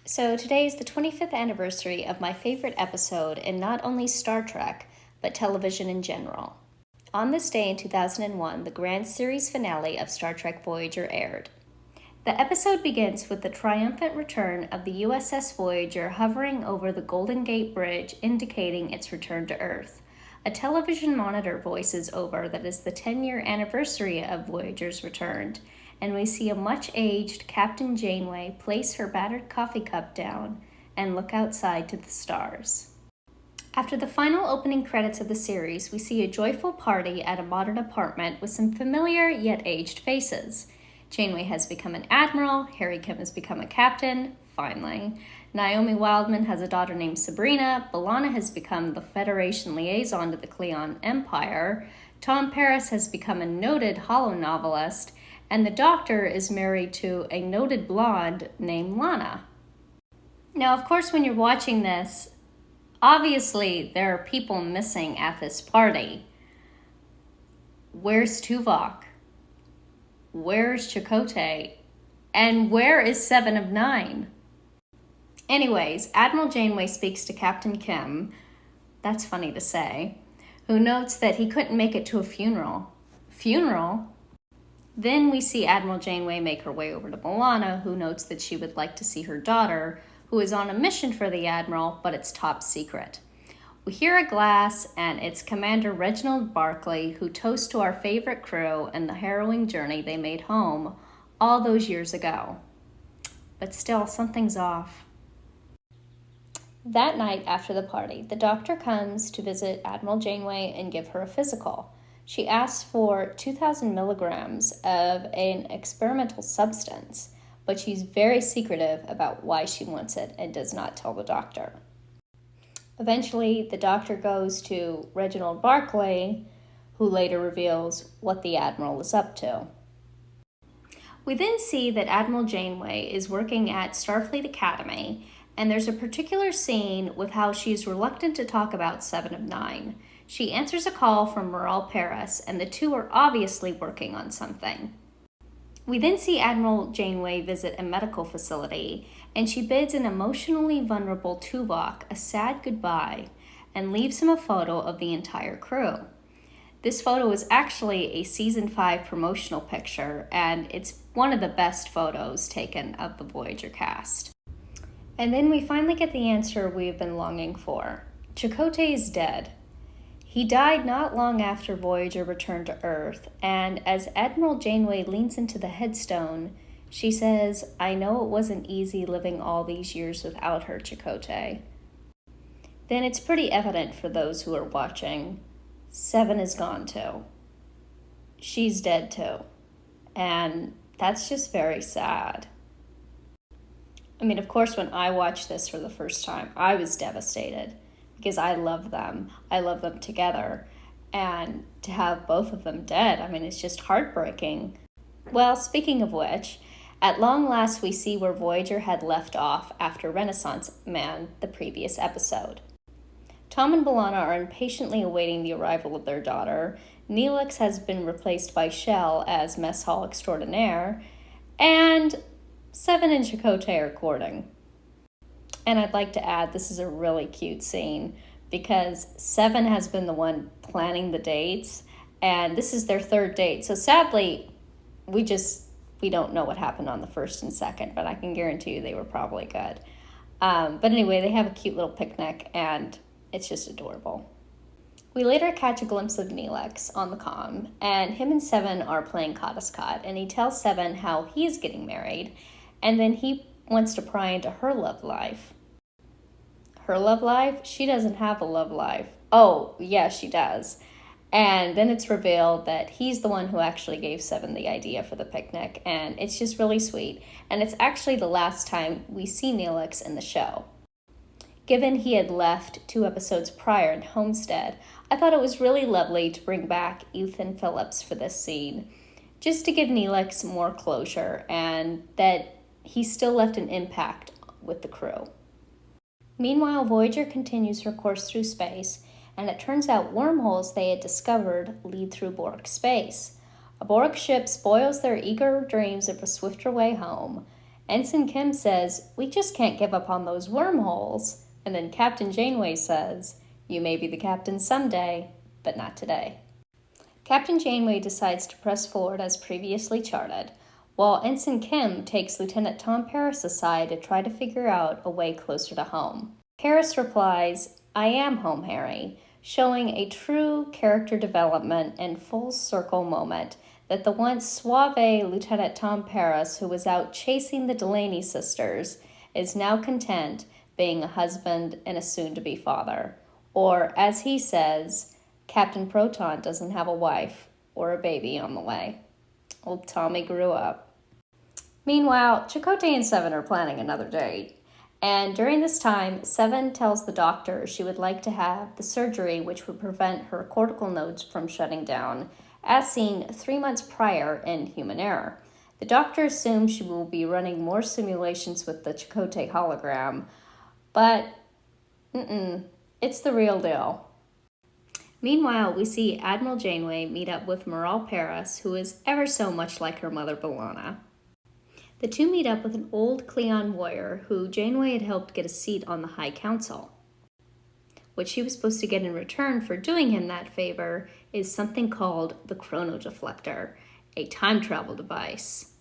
So today is the 25th anniversary of my favorite episode in not only Star Trek, but television in general. On this day in 2001, the grand series finale of Star Trek Voyager aired. The episode begins with the triumphant return of the USS Voyager hovering over the Golden Gate Bridge, indicating its return to Earth. A television monitor voices over that is the 10-year anniversary of Voyager's return, and we see a much-aged Captain Janeway place her battered coffee cup down and look outside to the stars. After the final opening credits of the series, we see a joyful party at a modern apartment with some familiar yet aged faces. Janeway has become an admiral, Harry Kim has become a captain, finally. Naomi Wildman has a daughter named Sabrina, B'Elanna has become the Federation liaison to the Klingon Empire, Tom Paris has become a noted holonovelist, and the Doctor is married to a noted blonde named Lana. Now, of course, when you're watching this, obviously there are people missing at this party. Where's Tuvok? Where's Chakotay? And where is 7 of 9? Anyways, Admiral Janeway speaks to Captain Kim, that's funny to say, who notes that he couldn't make it to a funeral. Funeral? Then we see Admiral Janeway make her way over to B'Elanna, who notes that she would like to see her daughter, who is on a mission for the Admiral, but it's top secret. We hear a glass, and it's Commander Reginald Barclay, who toasts to our favorite crew and the harrowing journey they made home all those years ago. But still, something's off. That night after the party, the Doctor comes to visit Admiral Janeway and give her a physical. She asks for 2,000 milligrams of an experimental substance, but she's very secretive about why she wants it and does not tell the Doctor. Eventually, the Doctor goes to Reginald Barclay, who later reveals what the Admiral is up to. We then see that Admiral Janeway is working at Starfleet Academy, and there's a particular scene with how she's reluctant to talk about 7 of 9. She answers a call from Morale Paris, and the two are obviously working on something. We then see Admiral Janeway visit a medical facility, and she bids an emotionally vulnerable Tuvok a sad goodbye and leaves him a photo of the entire crew. This photo is actually a Season 5 promotional picture, and it's one of the best photos taken of the Voyager cast. And then we finally get the answer we've been longing for. Chakotay is dead. He died not long after Voyager returned to Earth, and as Admiral Janeway leans into the headstone, she says, "I know it wasn't easy living all these years without her, Chakotay." Then it's pretty evident for those who are watching, 7 is gone too. She's dead too. And that's just very sad. I mean, of course, when I watched this for the first time, I was devastated because I love them. I love them together. And to have both of them dead, I mean, it's just heartbreaking. Well, speaking of which, at long last we see where Voyager had left off after Renaissance Man, the previous episode. Tom and B'Elanna are impatiently awaiting the arrival of their daughter. Neelix has been replaced by Shell as mess hall extraordinaire. And 7 and Chakotay are courting. And I'd like to add, this is a really cute scene because 7 has been the one planning the dates, and this is their 3rd date. So sadly, we don't know what happened on the 1st and 2nd, but I can guarantee you they were probably good. But anyway, they have a cute little picnic, and it's just adorable. We later catch a glimpse of Neelix on the comm, and him and 7 are playing Cottiscot, and he tells 7 how he is getting married, and then he wants to pry into her love life. Her love life? She doesn't have a love life. Oh, yeah, she does. And then it's revealed that he's the one who actually gave 7 the idea for the picnic, and it's just really sweet. And it's actually the last time we see Neelix in the show. Given he had left 2 episodes prior in Homestead, I thought it was really lovely to bring back Ethan Phillips for this scene, just to give Neelix more closure and that he still left an impact with the crew. Meanwhile, Voyager continues her course through space, and it turns out wormholes they had discovered lead through Borg space. A Borg ship spoils their eager dreams of a swifter way home, Ensign Kim says, "We just can't give up on those wormholes." And then Captain Janeway says, "You may be the captain someday, but not today." Captain Janeway decides to press forward as previously charted, while Ensign Kim takes Lieutenant Tom Paris aside to try to figure out a way closer to home. Paris replies, "I am home, Harry," showing a true character development and full circle moment that the once suave Lieutenant Tom Paris, who was out chasing the Delaney sisters, is now content being a husband and a soon-to-be father. Or, as he says, Captain Proton doesn't have a wife or a baby on the way. Old Tommy grew up. Meanwhile, Chakotay and Seven are planning another date. And during this time, Seven tells the doctor she would like to have the surgery which would prevent her cortical nodes from shutting down, as seen 3 months prior in Human Error. The doctor assumes she will be running more simulations with the Chakotay hologram, but it's the real deal. Meanwhile, we see Admiral Janeway meet up with Maral Paris, who is ever so much like her mother B'Elanna. The two meet up with an old Klingon warrior who Janeway had helped get a seat on the High Council. What she was supposed to get in return for doing him that favor is something called the chronodeflector, a time travel device.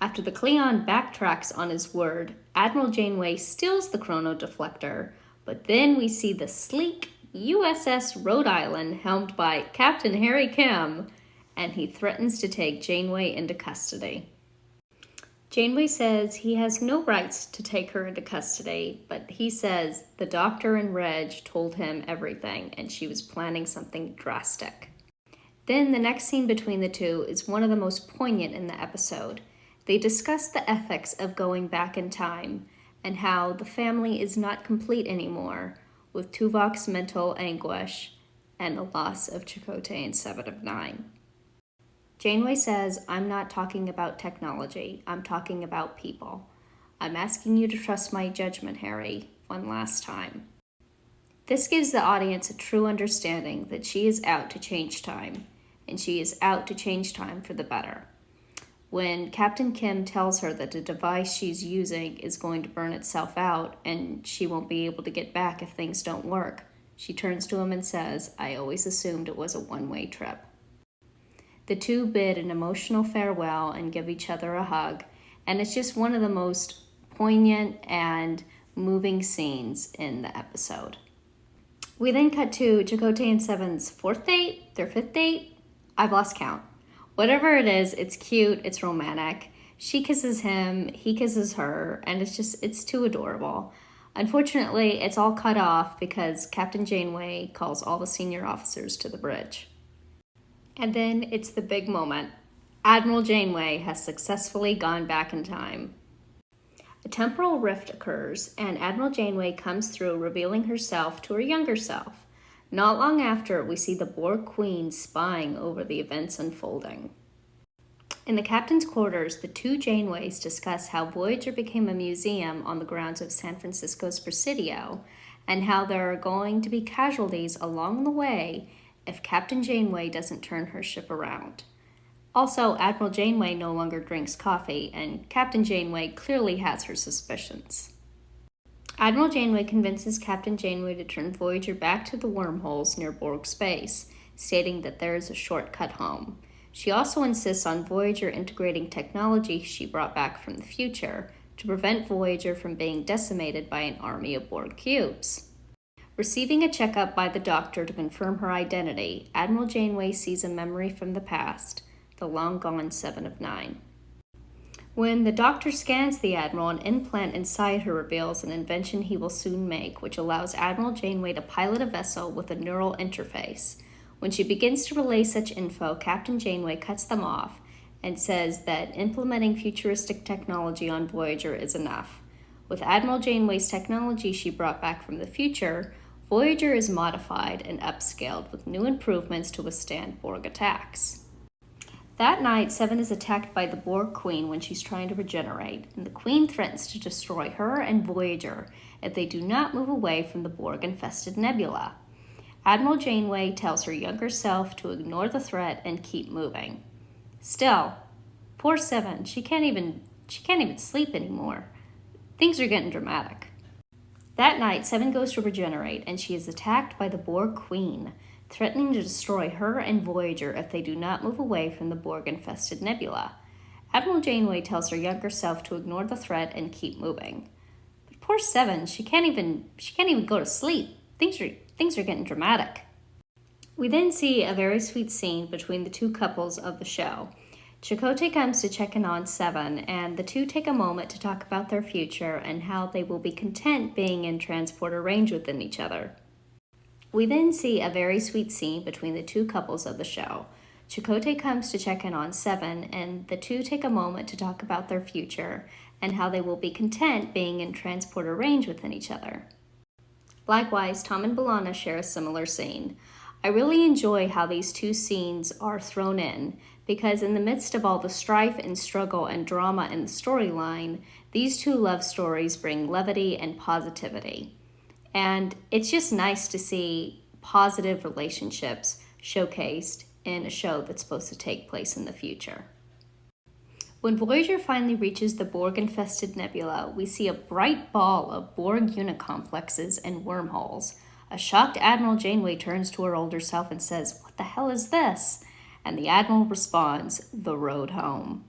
After the Klingon backtracks on his word, Admiral Janeway steals the chronodeflector, but then we see the sleek USS Rhode Island helmed by Captain Harry Kim, and he threatens to take Janeway into custody. Janeway says he has no rights to take her into custody, but he says the doctor and Reg told him everything and she was planning something drastic. Then the next scene between the two is one of the most poignant in the episode. They discuss the ethics of going back in time and how the family is not complete anymore with Tuvok's mental anguish and the loss of Chakotay and Seven of Nine. Janeway says, "I'm not talking about technology, I'm talking about people. I'm asking you to trust my judgment, Harry, one last time." This gives the audience a true understanding that she is out to change time, and she is out to change time for the better. When Captain Kim tells her that the device she's using is going to burn itself out and she won't be able to get back if things don't work, she turns to him and says, "I always assumed it was a one-way trip." The two bid an emotional farewell and give each other a hug, and it's just one of the most poignant and moving scenes in the episode. We then cut to Chakotay and Seven's fourth date, their fifth date. I've lost count. Whatever it is, it's cute, it's romantic. She kisses him, he kisses her, and it's too adorable. Unfortunately, it's all cut off because Captain Janeway calls all the senior officers to the bridge. And then it's the big moment. Admiral Janeway has successfully gone back in time. A temporal rift occurs, and Admiral Janeway comes through revealing herself to her younger self. Not long after, we see the Borg Queen spying over the events unfolding. In the captain's quarters, the two Janeways discuss how Voyager became a museum on the grounds of San Francisco's Presidio, and how there are going to be casualties along the way if Captain Janeway doesn't turn her ship around. Also, Admiral Janeway no longer drinks coffee, and Captain Janeway clearly has her suspicions. Admiral Janeway convinces Captain Janeway to turn Voyager back to the wormholes near Borg space, stating that there is a shortcut home. She also insists on Voyager integrating technology she brought back from the future to prevent Voyager from being decimated by an army of Borg cubes. Receiving a checkup by the doctor to confirm her identity, Admiral Janeway sees a memory from the past, the long-gone Seven of Nine. When the doctor scans the Admiral, an implant inside her reveals an invention he will soon make, which allows Admiral Janeway to pilot a vessel with a neural interface. When she begins to relay such info, Captain Janeway cuts them off and says that implementing futuristic technology on Voyager is enough. With Admiral Janeway's technology she brought back from the future, Voyager is modified and upscaled with new improvements to withstand Borg attacks. That night, Seven is attacked by the Borg Queen when she's trying to regenerate, and the Queen threatens to destroy her and Voyager if they do not move away from the Borg-infested nebula. Admiral Janeway tells her younger self to ignore the threat and keep moving. Still, poor Seven, she can't even She can't even sleep anymore. Things are getting dramatic. That night, Seven goes to regenerate, and she is attacked by the Borg Queen, threatening to destroy her and Voyager if they do not move away from the Borg-infested nebula. Admiral Janeway tells her younger self to ignore the threat and keep moving. But poor Seven, she can't even go to sleep. Things are getting dramatic. We then see a very sweet scene between the two couples of the show. Chakotay comes to check in on Seven, and the two take a moment to talk about their future and how they will be content being in transporter range within each other. We then see a very sweet scene between the two couples of the show. Chakotay comes to check in on Seven, and the two take a moment to talk about their future and how they will be content being in transporter range within each other. Likewise, Tom and B'Elanna share a similar scene. I really enjoy how these two scenes are thrown in, because in the midst of all the strife and struggle and drama in the storyline, these two love stories bring levity and positivity. And it's just nice to see positive relationships showcased in a show that's supposed to take place in the future. When Voyager finally reaches the Borg-infested nebula, we see a bright ball of Borg unit complexes and wormholes. A shocked Admiral Janeway turns to her older self and says, "What the hell is this?" And the Admiral responds, "The road home."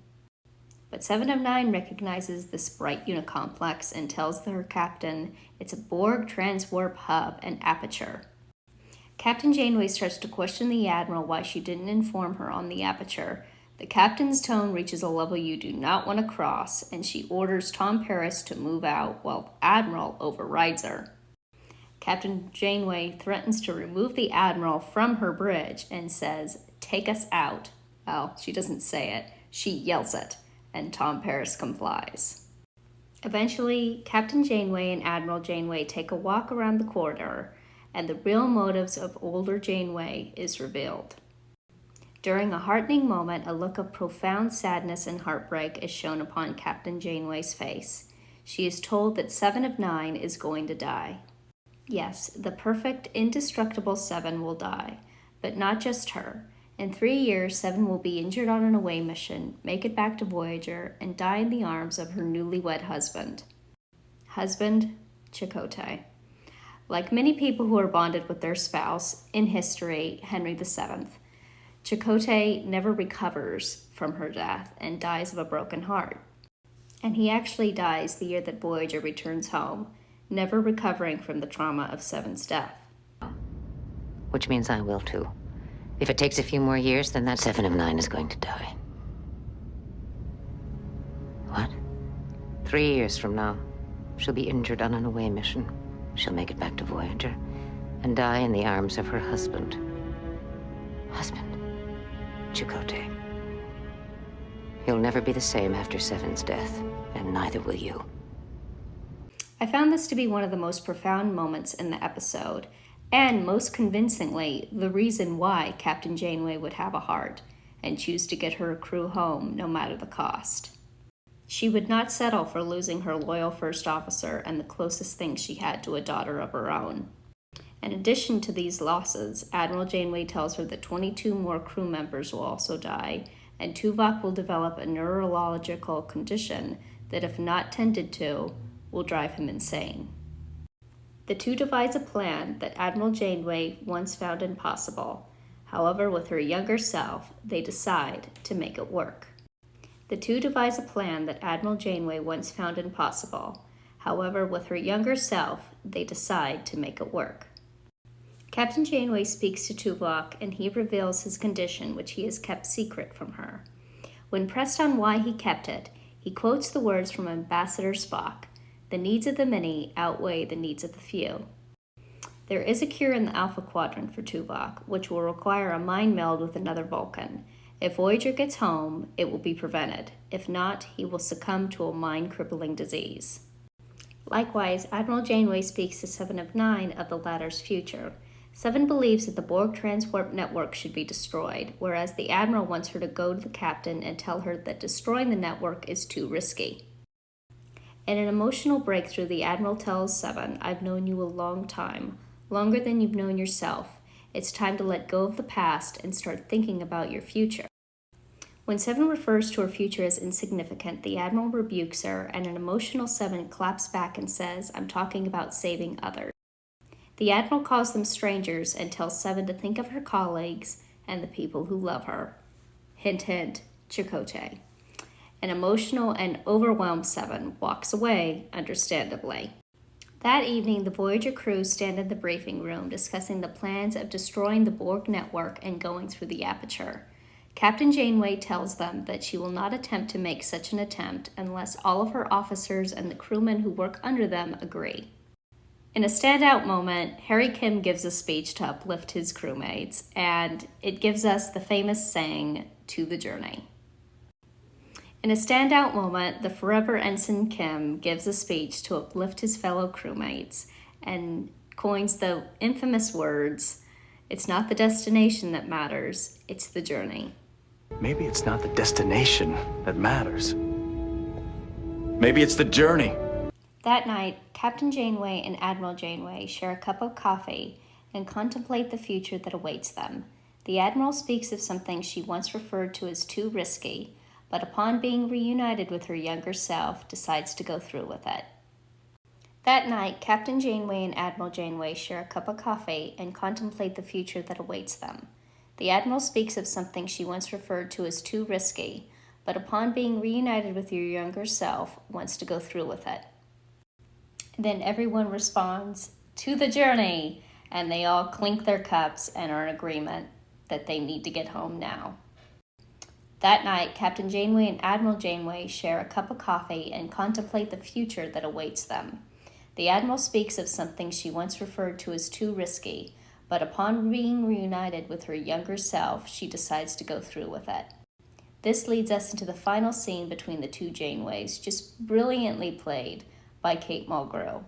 But 7 of 9 recognizes this bright unit complex and tells her captain it's a Borg transwarp hub and aperture. Captain Janeway starts to question the Admiral why she didn't inform her on the aperture. The captain's tone reaches a level you do not want to cross, and she orders Tom Paris to move out while Admiral overrides her. Captain Janeway threatens to remove the Admiral from her bridge and says, "Take us out." Well, she doesn't say it, she yells it, and Tom Paris complies. Eventually, Captain Janeway and Admiral Janeway take a walk around the corridor, and the real motives of older Janeway is revealed. During a heartening moment, a look of profound sadness and heartbreak is shown upon Captain Janeway's face. She is told that 7 of 9 is going to die. Yes, the perfect, indestructible Seven will die, but not just her. In 3 years, Seven will be injured on an away mission, make it back to Voyager, and die in the arms of her newlywed husband. Chakotay. Like many people who are bonded with their spouse, in history, Henry VII, Chakotay never recovers from her death and dies of a broken heart. And he actually dies the year that Voyager returns home, never recovering from the trauma of Seven's death. Which means I will too. If it takes a few more years, then that 7 of 9 is going to die. What? 3 years from now, she'll be injured on an away mission. She'll make it back to Voyager and die in the arms of her husband. Husband? Chakotay. He'll never be the same after Seven's death, and neither will you. I found this to be one of the most profound moments in the episode, and most convincingly, the reason why Captain Janeway would have a heart and choose to get her crew home no matter the cost. She would not settle for losing her loyal first officer and the closest thing she had to a daughter of her own. In addition to these losses, Admiral Janeway tells her that 22 more crew members will also die, and Tuvok will develop a neurological condition that, if not tended to, will drive him insane. The two devise a plan that Admiral Janeway once found impossible. However, with her younger self, they decide to make it work. The two devise a plan that Admiral Janeway once found impossible. However, with her younger self, they decide to make it work. Captain Janeway speaks to Tuvok, and he reveals his condition, which he has kept secret from her. When pressed on why he kept it, he quotes the words from Ambassador Spock, "The needs of the many outweigh the needs of the few." There is a cure in the Alpha Quadrant for Tuvok, which will require a mind meld with another Vulcan. If Voyager gets home, it will be prevented. If not, he will succumb to a mind-crippling disease. Likewise, Admiral Janeway speaks to 7 of 9 of the latter's future. 7 believes that the Borg transwarp network should be destroyed, whereas the Admiral wants her to go to the captain and tell her that destroying the network is too risky. In an emotional breakthrough, the Admiral tells 7, "I've known you a long time, longer than you've known yourself. It's time to let go of the past and start thinking about your future." When Seven refers to her future as insignificant, the Admiral rebukes her, and an emotional Seven claps back and says, "I'm talking about saving others." The Admiral calls them strangers and tells Seven to think of her colleagues and the people who love her. Hint, hint, Chakotay. An emotional and overwhelmed Seven walks away, understandably. That evening, the Voyager crew stand in the briefing room discussing the plans of destroying the Borg network and going through the aperture. Captain Janeway tells them that she will not attempt to make such an attempt unless all of her officers and the crewmen who work under them agree. In a standout moment, Harry Kim gives a speech to uplift his crewmates, and it gives us the famous saying, "To the journey." In a standout moment, the forever Ensign Kim gives a speech to uplift his fellow crewmates and coins the infamous words, "It's not the destination that matters, it's the journey." Maybe it's not the destination that matters. Maybe it's the journey. That night, Captain Janeway and Admiral Janeway share a cup of coffee and contemplate the future that awaits them. The Admiral speaks of something she once referred to as too risky, but upon being reunited with her younger self, decides to go through with it. That night, Captain Janeway and Admiral Janeway share a cup of coffee and contemplate the future that awaits them. The Admiral speaks of something she once referred to as too risky, but upon being reunited with your younger self, wants to go through with it. Then everyone responds, "To the journey!" and they all clink their cups and are in agreement that they need to get home now. That night, Captain Janeway and Admiral Janeway share a cup of coffee and contemplate the future that awaits them. The Admiral speaks of something she once referred to as too risky, but upon being reunited with her younger self, she decides to go through with it. This leads us into the final scene between the two Janeways, just brilliantly played by Kate Mulgrew.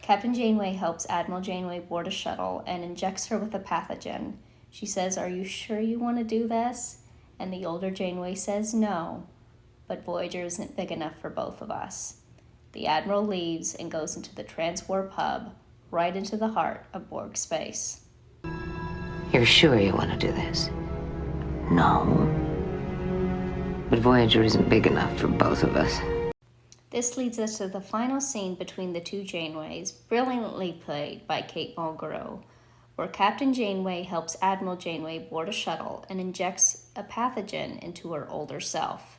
Captain Janeway helps Admiral Janeway board a shuttle and injects her with a pathogen. She says, "Are you sure you want to do this?" And the older Janeway says, "No, but Voyager isn't big enough for both of us." The Admiral leaves and goes into the transwarp hub, right into the heart of Borg space. You're sure you want to do this? No. But Voyager isn't big enough for both of us. This leads us to the final scene between the two Janeways, brilliantly played by Kate Mulgrew, where Captain Janeway helps Admiral Janeway board a shuttle and injects a pathogen into her older self.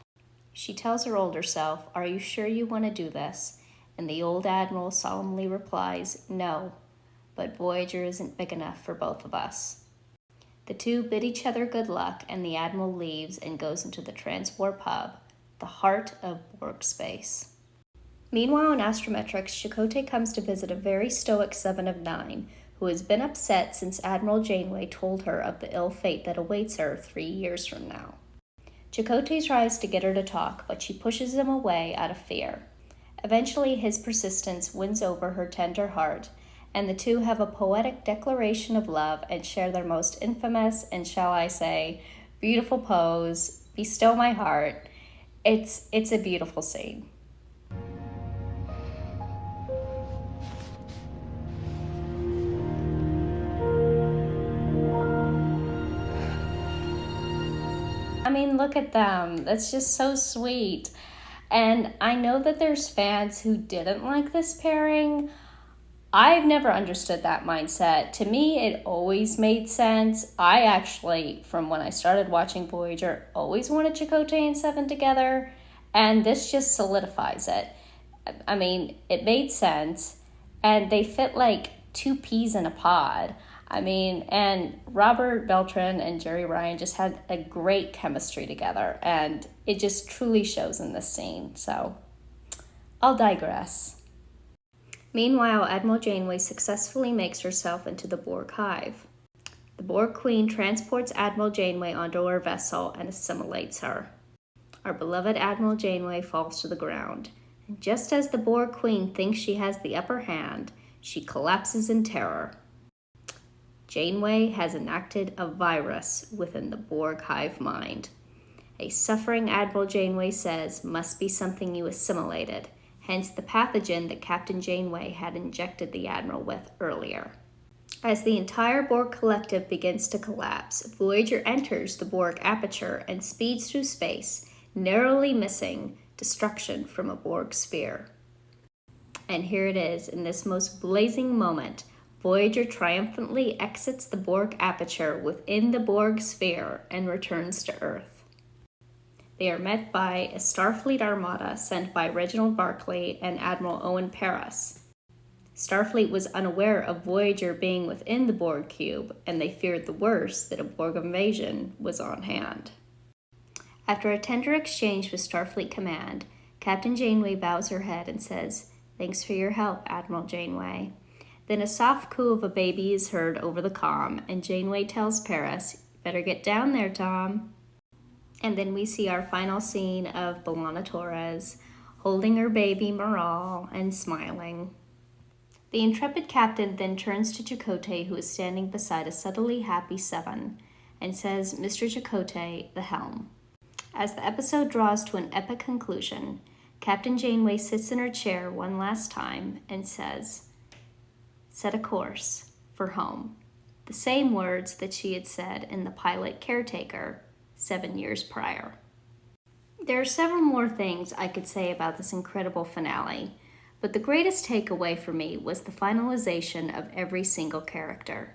She tells her older self, "Are you sure you want to do this?" And the old Admiral solemnly replies, "No, but Voyager isn't big enough for both of us." The two bid each other good luck, and the Admiral leaves and goes into the transwarp hub, the heart of Borg space. Meanwhile, in Astrometrics, Chakotay comes to visit a very stoic Seven of Nine, who has been upset since Admiral Janeway told her of the ill fate that awaits her 3 years from now. Chakotay tries to get her to talk, but she pushes him away out of fear. Eventually, his persistence wins over her tender heart, and the two have a poetic declaration of love and share their most infamous and, shall I say, beautiful pose, "Bestow my heart." It's a beautiful scene. I mean, look at them. That's just so sweet. And I know that there's fans who didn't like this pairing. I've never understood that mindset. To me, it always made sense. I actually, from when I started watching Voyager, always wanted Chakotay and Seven together, and this just solidifies it. I mean, it made sense, and they fit like two peas in a pod. I mean, and Robert Beltran and Jerry Ryan just had a great chemistry together, and it just truly shows in this scene. So, I'll digress. Meanwhile, Admiral Janeway successfully makes herself into the Borg hive. The Borg Queen transports Admiral Janeway onto her vessel and assimilates her. Our beloved Admiral Janeway falls to the ground, and just as the Borg Queen thinks she has the upper hand, she collapses in terror. Janeway has enacted a virus within the Borg hive mind. A suffering Admiral Janeway says must be something you assimilated, hence the pathogen that Captain Janeway had injected the Admiral with earlier. As the entire Borg collective begins to collapse, Voyager enters the Borg aperture and speeds through space, narrowly missing destruction from a Borg sphere. And here it is, in this most blazing moment, Voyager triumphantly exits the Borg aperture within the Borg sphere and returns to Earth. They are met by a Starfleet armada sent by Reginald Barclay and Admiral Owen Paris. Starfleet was unaware of Voyager being within the Borg cube, and they feared the worst, that a Borg invasion was on hand. After a tender exchange with Starfleet Command, Captain Janeway bows her head and says, "Thanks for your help, Admiral Janeway." Then a soft coo of a baby is heard over the comm, and Janeway tells Paris, "Better get down there, Tom." And then we see our final scene of B'Elanna Torres holding her baby Maral and smiling. The intrepid captain then turns to Chakotay, who is standing beside a subtly happy Seven, and says, "Mr. Chakotay, the helm." As the episode draws to an epic conclusion, Captain Janeway sits in her chair one last time and says, "Set a course for home." The same words that she had said in The Pilot Caretaker 7 years prior. There are several more things I could say about this incredible finale, but the greatest takeaway for me was the finalization of every single character.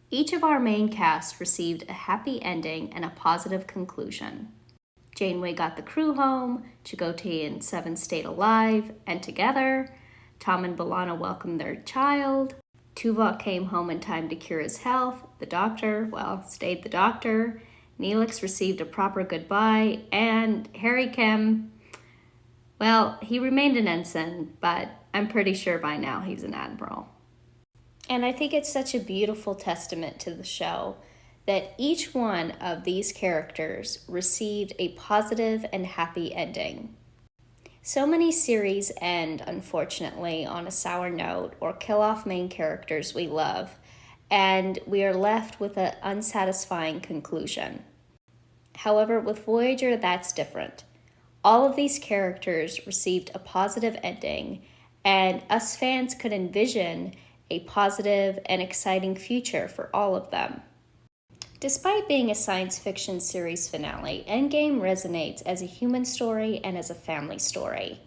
Each of our main cast received a happy ending and a positive conclusion. Janeway got the crew home, Chakotay and Seven stayed alive and together, Tom and B'Elanna welcomed their child, Tuvok came home in time to cure his health, the Doctor, stayed the Doctor, Neelix received a proper goodbye, and Harry Kim, he remained an ensign, but I'm pretty sure by now he's an admiral. And I think it's such a beautiful testament to the show that each one of these characters received a positive and happy ending. So many series end, unfortunately, on a sour note or kill off main characters we love, and we are left with an unsatisfying conclusion. However, with Voyager, that's different. All of these characters received a positive ending, and us fans could envision a positive and exciting future for all of them. Despite being a science fiction series finale, Endgame resonates as a human story and as a family story.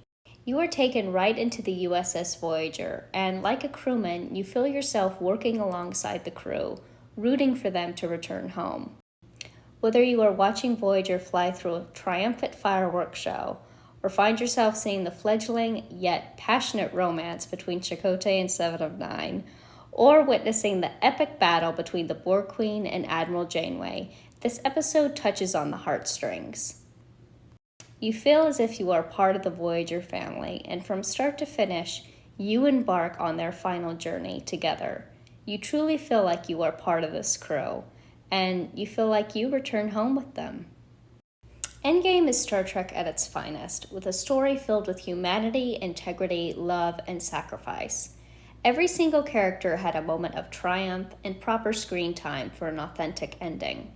You are taken right into the USS Voyager, and like a crewman, you feel yourself working alongside the crew, rooting for them to return home. Whether you are watching Voyager fly through a triumphant fireworks show, or find yourself seeing the fledgling yet passionate romance between Chakotay and Seven of Nine, or witnessing the epic battle between the Borg Queen and Admiral Janeway, this episode touches on the heartstrings. You feel as if you are part of the Voyager family, and from start to finish, you embark on their final journey together. You truly feel like you are part of this crew, and you feel like you return home with them. Endgame is Star Trek at its finest, with a story filled with humanity, integrity, love, and sacrifice. Every single character had a moment of triumph and proper screen time for an authentic ending.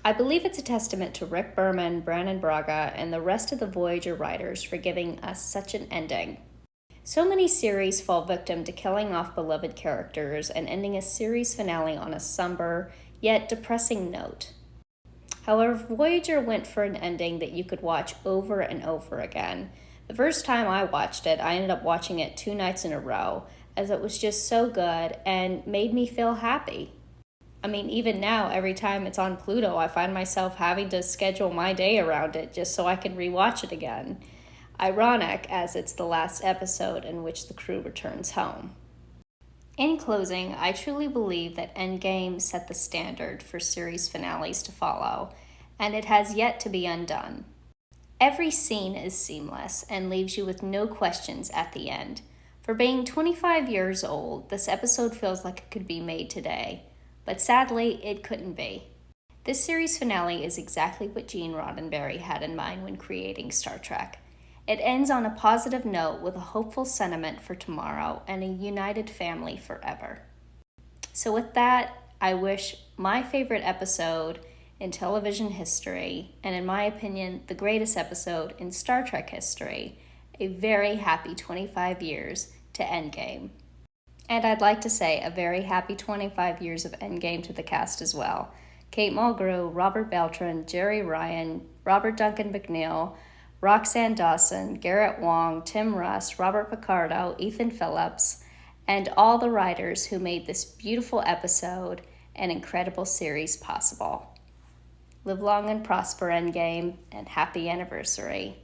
I believe it's a testament to Rick Berman, Brannon Braga, and the rest of the Voyager writers for giving us such an ending. So many series fall victim to killing off beloved characters and ending a series finale on a somber, yet depressing note. However, Voyager went for an ending that you could watch over and over again. The first time I watched it, I ended up watching it 2 nights in a row, as it was just so good and made me feel happy. I mean, even now, every time it's on Pluto, I find myself having to schedule my day around it just so I can rewatch it again. Ironic, as it's the last episode in which the crew returns home. In closing, I truly believe that Endgame set the standard for series finales to follow, and it has yet to be undone. Every scene is seamless and leaves you with no questions at the end. For being 25 years old, this episode feels like it could be made today, but sadly, it couldn't be. This series finale is exactly what Gene Roddenberry had in mind when creating Star Trek. It ends on a positive note with a hopeful sentiment for tomorrow and a united family forever. So with that, I wish my favorite episode in television history, and in my opinion, the greatest episode in Star Trek history, a very happy 25 years to Endgame. And I'd like to say a very happy 25 years of Endgame to the cast as well. Kate Mulgrew, Robert Beltran, Jerry Ryan, Robert Duncan McNeil, Roxanne Dawson, Garrett Wong, Tim Russ, Robert Picardo, Ethan Phillips, and all the writers who made this beautiful episode and incredible series possible. Live long and prosper, Endgame, and happy anniversary.